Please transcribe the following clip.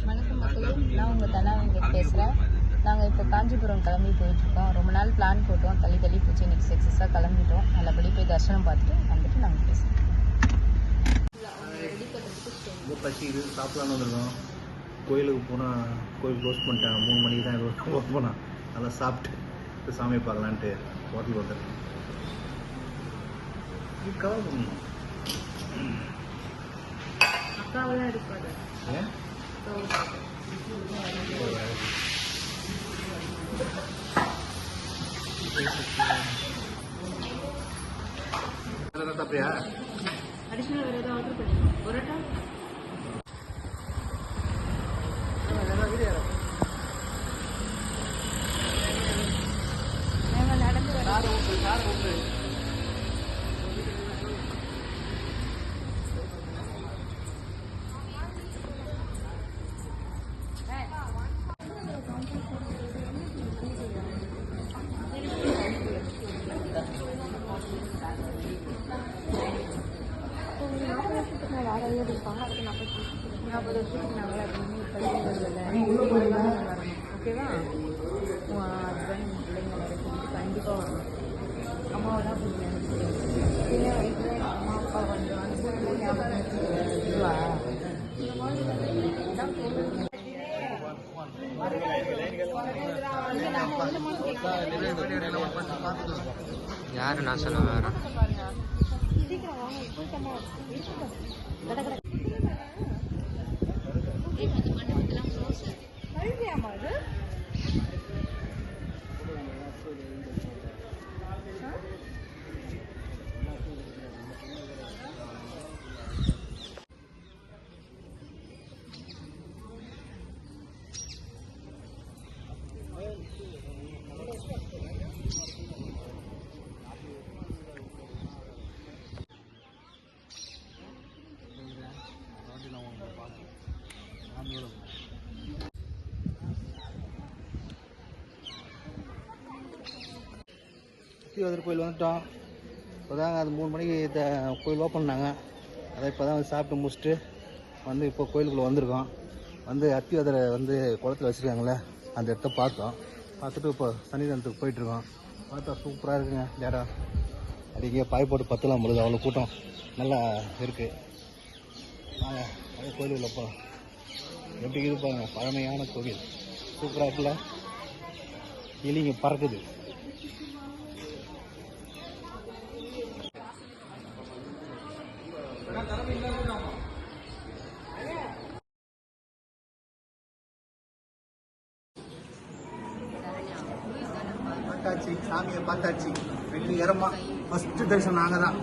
வணக்கம் மக்களே, நான் உங்கள் தனா வெங்கட் பேசுகிறேன். நாங்கள் இப்போ காஞ்சிபுரம் கிளம்பி போயிட்டுருக்கோம். ரொம்ப நாள் பிளான் போட்டோம், தள்ளி போச்சு. இன்றைக்கி சக்ஸஸாக கிளம்பிட்டோம். நல்லபடி போய் தரிசனம் பார்த்துட்டு வந்துட்டு நாங்கள் பேசுகிறோம். ரொம்ப பசி இது சாப்பிட்லான்னு வந்துருக்கோம். கோயிலுக்கு போனால் கோயில் க்ளோஸ் பண்ணிட்டாங்க. 3 மணிக்கு தான் ஒர்க் போனால். நல்லா சாப்பிட்டு சாமியை பார்க்கலான்ட்டு ஹோட்டல் வந்துருக்கோம். கவர் பண்ணணும். அக்காவெல்லாம் இருப்பாரு. ஏன் சாப்பிட்றியா? அடிஷனல் வேறு ஏதாவது ஆர்டர் பண்ணுங்க. பரோட்டா நாங்கள் நடந்து வரோம். இருப்பாங்க, அதுக்கு 40 வருஷத்துக்கு நாங்கள் வரணும். ஓகேவா? உங்கள் ஹஸ்பண்ட் பிள்ளைங்க வரைக்கும் கண்டிப்பாக வரணும். அம்மாவை தான் கொஞ்சம் நினைச்சிருக்கேன். சின்ன வயசுல எங்கள் அம்மா அப்பா வந்து இதுவா யாரு நான் சொல்ல வேற அத்திவரதர் கோயில் வந்துட்டோம். இப்போ தாங்க அது 3 மணிக்கு கோயில் ஓப்பன் பண்ணாங்க. அதை இப்போ தான் வந்து சாப்பிட்டு முடிச்சுட்டு வந்து இப்போ கோயிலுக்குள்ளே வந்திருக்கோம். வந்து அத்திவரதரை வந்து குளத்தில் வச்சுருக்காங்களே, அந்த இடத்த பார்த்துட்டு இப்போ சன்னிதானத்துக்கு போயிட்டுருக்கோம். பார்த்தா சூப்பராக இருக்குங்க இடம். அது இங்கே பாய் போட்டு பத்தலாம் பொழுது அவ்வளோ கூட்டம் நல்லா இருக்குது. நாங்கள் அதே கோயிலுக்குள்ள போகிறோம். எப்படி இருப்பாங்க, பழமையான கோவில் சூப்பராக இருக்குல்ல. இலிங்க பறக்குது. பார்த்தாச்சு, சாமியை பார்த்தாச்சு. வெற்றிகரமாக ஃபஸ்ட்டு தரிசனம் நாங்கள் தான்.